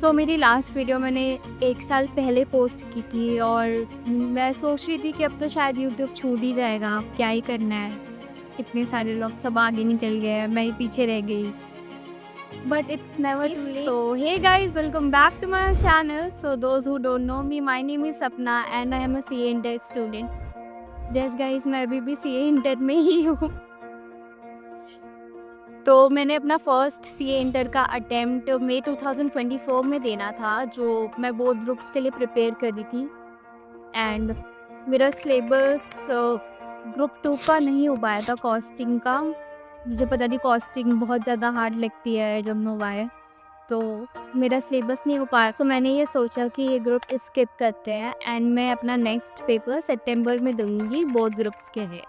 मेरी last video मैंने 1 साल पहले पोस्ट की थी और मैं सोच रही थी कि अब तो शायद यूट्यूब छूट ही जाएगा, अब क्या ही करना है। इतने सारे लोग सब आगे निकल गए हैं, मैं ही पीछे रह गई। But it's never too late. Hey guys, welcome back to my channel. Those who don't know me, my name is Sapna and I am a CA inter student. Yes guys, मैं अभी भी सीए इंटर में ही हूँ। तो मैंने अपना first CA inter का attempt मई 2024 में देना था, जो मैं बोर्ड ग्रुप्स के लिए प्रिपेयर कर रही थी। एंड मेरा सिलेबस ग्रुप 2 का नहीं हो पाया था, कॉस्टिंग का। मुझे पता नहीं, कॉस्टिंग बहुत ज़्यादा हार्ड लगती है जब नो वाई, तो मेरा सिलेबस नहीं हो पाया। मैंने ये सोचा कि ये ग्रुप स्किप करते हैं एंड मैं अपना नेक्स्ट पेपर सितंबर में दूंगी बोर्ड ग्रुप्स के लिए।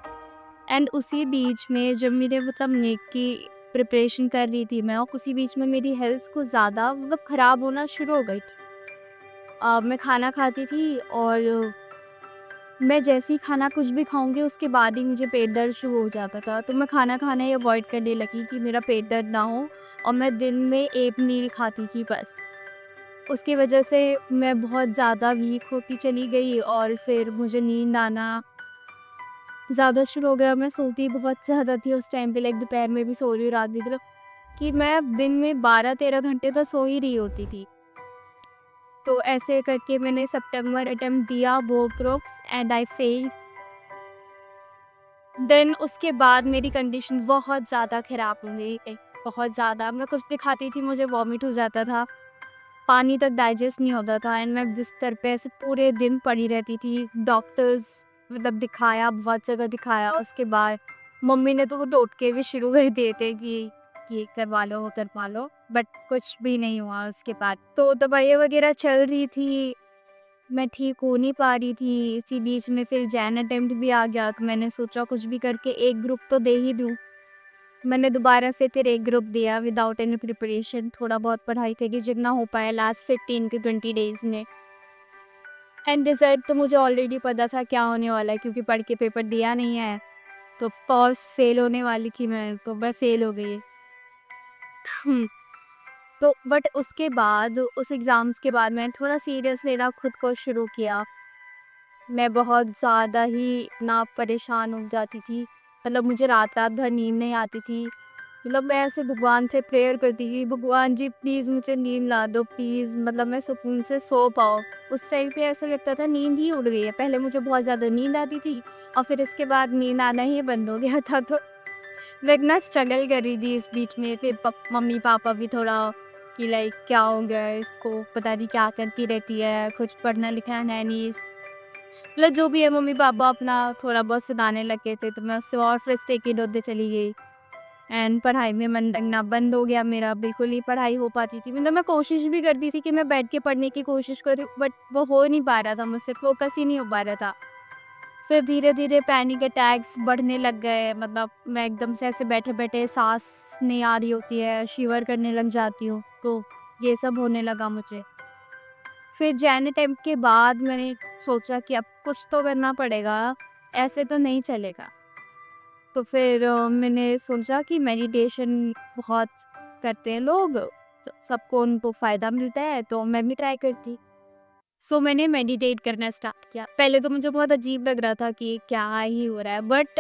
एंड उसी बीच में जब मेरे नीट की प्रिपरेशन कर रही थी मैं, और उसी बीच में मेरी हेल्थ कुछ ज़्यादा ख़राब होना शुरू हो गई थी। मैं खाना खाती थी और मैं जैसे ही खाना कुछ भी खाऊंगी उसके बाद ही मुझे पेट दर्द शुरू हो जाता था। तो मैं खाना खाना ही अवॉइड करने लगी कि मेरा पेट दर्द ना हो, और मैं दिन में एक मील खाती थी बस। उसकी वजह से मैं बहुत ज़्यादा वीक होती चली गई और फिर मुझे नींद आना ज़्यादा शुरू हो गया। मैं सोती बहुत ज़्यादा थी उस टाइम पे, लाइक दोपहर में भी सो रही हूँ, रात भी, मतलब कि मैं दिन में 12-13 घंटे तो सो ही रही होती थी। तो ऐसे करके मैंने सितंबर अटेम्प्ट दिया board groups and I failed. Then उसके बाद मेरी कंडीशन बहुत ज़्यादा ख़राब हो गई, बहुत ज़्यादा। मैं कुछ भी खाती थी मुझे वॉमिट हो जाता था, पानी तक डाइजेस्ट नहीं होता था एंड मैं बिस्तर पे ऐसे पूरे दिन पड़ी रहती थी। डॉक्टर्स दिखाया, बहुत जगह दिखाया। उसके बाद मम्मी ने तो वो टोटके भी शुरू कर दिए थे कि ये करवा लो, वो करवा लो, बट कुछ भी नहीं हुआ उसके बाद। तो दवाइयाँ वगैरह चल रही थी, मैं ठीक हो नहीं पा रही थी। इसी बीच में फिर जैन अटेम्प्ट भी आ गया, तो मैंने सोचा कुछ भी करके एक ग्रुप तो दे ही दूँ। मैंने दोबारा से फिर एक ग्रुप दिया विदाउट एनी प्रिपरेशन, थोड़ा बहुत पढ़ाई करी जितना हो पाया लास्ट 15 के 20 डेज़ में। एंड रिज़ल्ट तो मुझे ऑलरेडी पता था क्या होने वाला है, क्योंकि पढ़ के पेपर दिया नहीं है। तो ऑफ कोर्स फेल होने वाली थी मैं, तो मैं फेल हो गई। हुँ, तो बट उसके बाद, उस एग्ज़ाम्स के बाद मैंने थोड़ा सीरियस लेना खुद को शुरू किया। मैं बहुत ज़्यादा ही ना परेशान हो जाती थी, मतलब मुझे रात-रात भर नींद नहीं आती थी। मतलब मैं ऐसे भगवान से प्रेयर करती थी, भगवान जी प्लीज़ मुझे नींद ला दो प्लीज़, मतलब मैं सुकून से सो पाऊँ। उस टाइम पे ऐसा लगता था नींद ही उड़ गई है। पहले मुझे बहुत ज़्यादा नींद आती थी और फिर इसके बाद नींद आना ही बंद हो गया था। तो मैं इतना स्ट्रगल कर रही थी इस बीच में। फिर मम्मी-पापा भी थोड़ा कि लाइक क्या हो गया है इसको, पता नहीं क्या करती रहती है, कुछ पढ़ना लिखना है नहीं। मतलब जो भी है, मम्मी-पापा अपना थोड़ा बहुत सुनाने लगे थे, तो मैं उससे और फ्रस्ट्रेटेड होते चली गई। एंड पढ़ाई में मन लगना बंद हो गया मेरा, बिल्कुल ही पढ़ाई हो पाती थी। मतलब मैं कोशिश भी करती थी कि मैं बैठ के पढ़ने की कोशिश करूँ, बट वो हो नहीं पा रहा था मुझसे, फोकस ही नहीं हो पा रहा था। फिर धीरे-धीरे पैनिक अटैक्स बढ़ने लग गए, मतलब मैं एकदम से ऐसे बैठे-बैठे सांस नहीं आ रही होती है, शिवर करने लग जाती हूँ, तो ये सब होने लगा मुझे। फिर जैन अटेम्प्ट के बाद मैंने सोचा कि अब कुछ तो करना पड़ेगा, ऐसे तो नहीं चलेगा। तो फिर मैंने सोचा कि मेडिटेशन बहुत करते हैं लोग, सबको उनको फ़ायदा मिलता है, तो मैं भी ट्राई करती। मैंने मेडिटेट करना स्टार्ट किया। पहले तो मुझे बहुत अजीब लग रहा था कि क्या ही हो रहा है, बट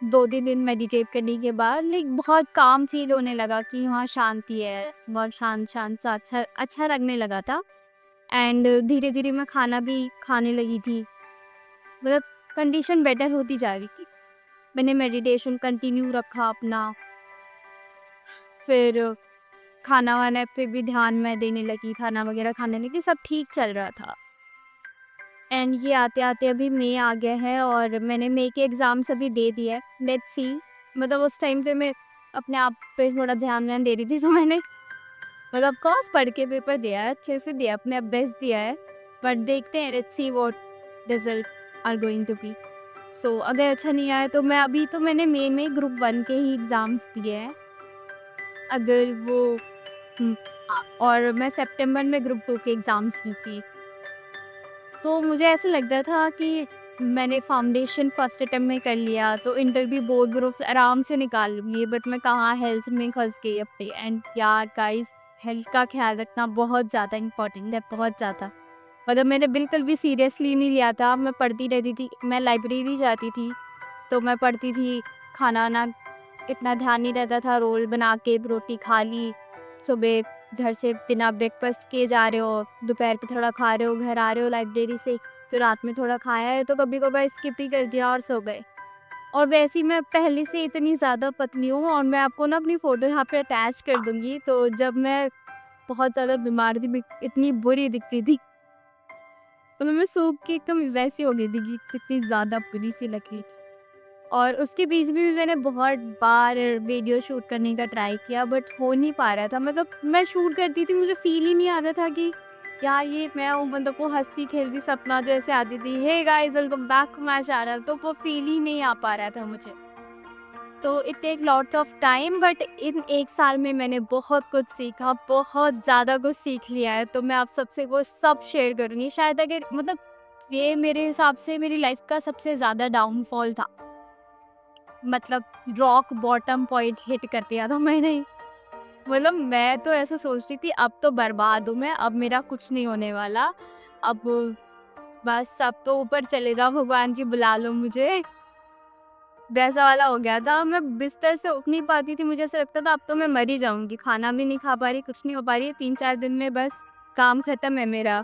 2-3 दिन मेडिटेट करने के बाद लाइक बहुत काम फ़ील होने लगा कि वहाँ शांति है, बहुत शांत-शांत सा अच्छा अच्छा लगने लगा था। एंड धीरे-धीरे मैं खाना भी खाने लगी थी, मतलब कंडीशन बेटर होती जा रही थी। मैंने मेडिटेशन कंटिन्यू रखा अपना, फिर खाना-वाना पे भी ध्यान मैं देने लगी, खाना वगैरह खाने लगी, सब ठीक चल रहा था। एंड ये आते-आते अभी मई आ गया है और मैंने मई के एग्ज़ाम्स अभी दे दिए हैं, लेट्स सी। मतलब उस टाइम पे मैं अपने आप पे थोड़ा ध्यान-व्यान दे रही थी, सो मैंने मतलब ऑफ कोर्स पढ़ के पेपर दिया है, अच्छे से दिया, अपने बेस्ट दिया है, बट देखते हैं, let's see what result are going to be. अगर अच्छा नहीं आया तो मैंने मई में ग्रुप 1 के ही एग्ज़ाम्स दिए हैं। अगर वो हुँ, और मैं सितंबर में ग्रुप 2 के एग्ज़ाम्स दी थी। तो मुझे ऐसा लगता था कि मैंने फाउंडेशन फर्स्ट अटेम्प्ट में कर लिया, तो इंटर भी बोर्ड ग्रुप्स आराम से निकाल लूँगी, बट मैं कहाँ हेल्थ में फँस गई अपने। एंड यार गाइस, हेल्थ का ख्याल रखना बहुत ज़्यादा इम्पोर्टेंट है, बहुत ज़्यादा। मतलब मैंने बिल्कुल भी सीरियसली नहीं लिया था, मैं पढ़ती रहती थी, मैं लाइब्रेरी जाती थी, तो मैं पढ़ती थी, खाना-वाना इतना ध्यान नहीं रहता था, रोल बना के रोटी खा ली, सुबह घर से बिना ब्रेकफ़ास्ट किए जा रहे हो, दोपहर पे थोड़ा खा रहे हो, घर आ रहे हो लाइब्रेरी से, तो रात में थोड़ा खाया है, तो कभी-कभार स्किप ही कर दिया और सो गए। और वैसे ही मैं पहले से इतनी ज़्यादा पतली हूँ और मैं आपको ना अपनी फ़ोटो यहाँ पे अटैच कर दूँगी, तो जब मैं बहुत ज़्यादा बीमार थी, मैं इतनी बुरी दिखती थी, मतलब मैं सूख के एकदम वैसी हो गई थी कि कितनी ज़्यादा बुरी-सी लग रही थी। और उसके बीच में भी मैंने बहुत बार वीडियो शूट करने का ट्राई किया, बट हो नहीं पा रहा था। मतलब मैं शूट करती थी, मुझे फ़ील ही नहीं आ रहा था कि यार ये मैं हूँ, मतलब वो हँसती-खेलती सपना जो ऐसे आती थी, hey guys welcome back to my channel, तो वो फ़ील ही नहीं आ पा रहा था मुझे। तो it take lots of time, but in 1 साल में मैंने बहुत कुछ सीखा, बहुत ज़्यादा कुछ सीख लिया है, तो मैं आप सबसे वो सब शेयर करूँगी। शायद अगर मतलब ये मेरे हिसाब से मेरी लाइफ़ का सबसे ज़्यादा डाउनफॉल था। मतलब रॉक बॉटम पॉइंट हिट कर दिया था मैंने। मतलब मैं तो ऐसा सोच रही थी अब तो बर्बाद हूँ मैं, अब मेरा कुछ नहीं होने वाला। अब बस अब तो ऊपर चले जाओ, भगवान जी बुला लो मुझे। वैसा वाला हो गया था, मैं बिस्तर से उठ नहीं पाती थी, मुझे ऐसा लगता था अब तो मैं मर ही जाऊँगी, खाना भी नहीं खा पा रही, कुछ नहीं हो पा रही है, 3-4 दिन में बस काम खत्म है मेरा।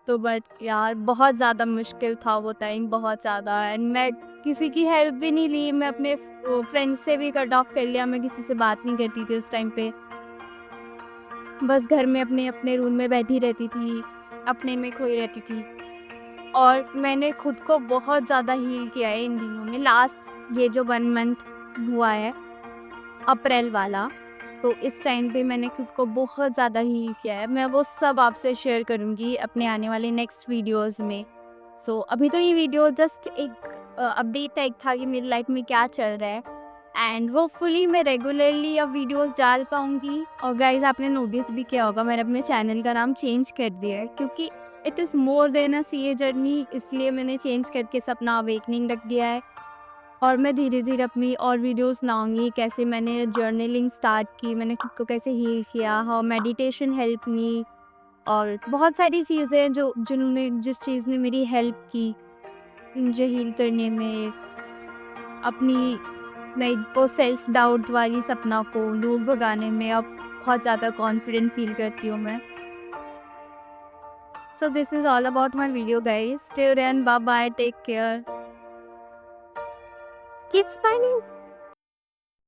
तो बट यार बहुत ज़्यादा मुश्किल था वो टाइम, बहुत ज़्यादा। एंड मैं किसी की हेल्प भी नहीं ली, मैं अपने फ्रेंड्स से भी कट ऑफ कर लिया, मैं किसी से बात नहीं करती थी उस टाइम पे। बस घर में अपने अपने रूम में बैठी रहती थी, अपने में खोई रहती थी। और मैंने खुद को बहुत ज़्यादा हील किया है इन दिनों में, लास्ट ये जो 1 मंथ हुआ है, अप्रैल वाला, तो इस टाइम पे मैंने खुद को बहुत ज़्यादा हील किया है। मैं वो सब आपसे शेयर करूँगी अपने आने वाले नेक्स्ट वीडियोज़ में। सो अभी तो ये वीडियो जस्ट एक अपडेट टाइप था कि मेरी लाइफ में क्या चल रहा है, एंड होपफुली मैं रेगुलरली अब वीडियोस डाल पाऊँगी। और गाइज़ आपने नोटिस भी किया होगा मैंने अपने चैनल का नाम चेंज कर दिया है, क्योंकि it is more than a CA journey, इसलिए मैंने चेंज करके सपना अवेकनिंग रख दिया है। और मैं धीरे-धीरे अपनी और वीडियोस लाऊँगी, कैसे मैंने जर्नलिंग स्टार्ट की, मैंने खुद को कैसे हील किया, हाउ मेडिटेशन हेल्प मी, और बहुत सारी चीज़ें जो जिस चीज़ ने मेरी हेल्प की मुझे हील करने में, अपनी लाइक वो सेल्फ डाउट वाली सपना को दूर भगाने में अब बहुत ज़्यादा कॉन्फिडेंट फील करती हूँ मैं। So this is all about my video guys, till then bye bye, take care, keep smiling.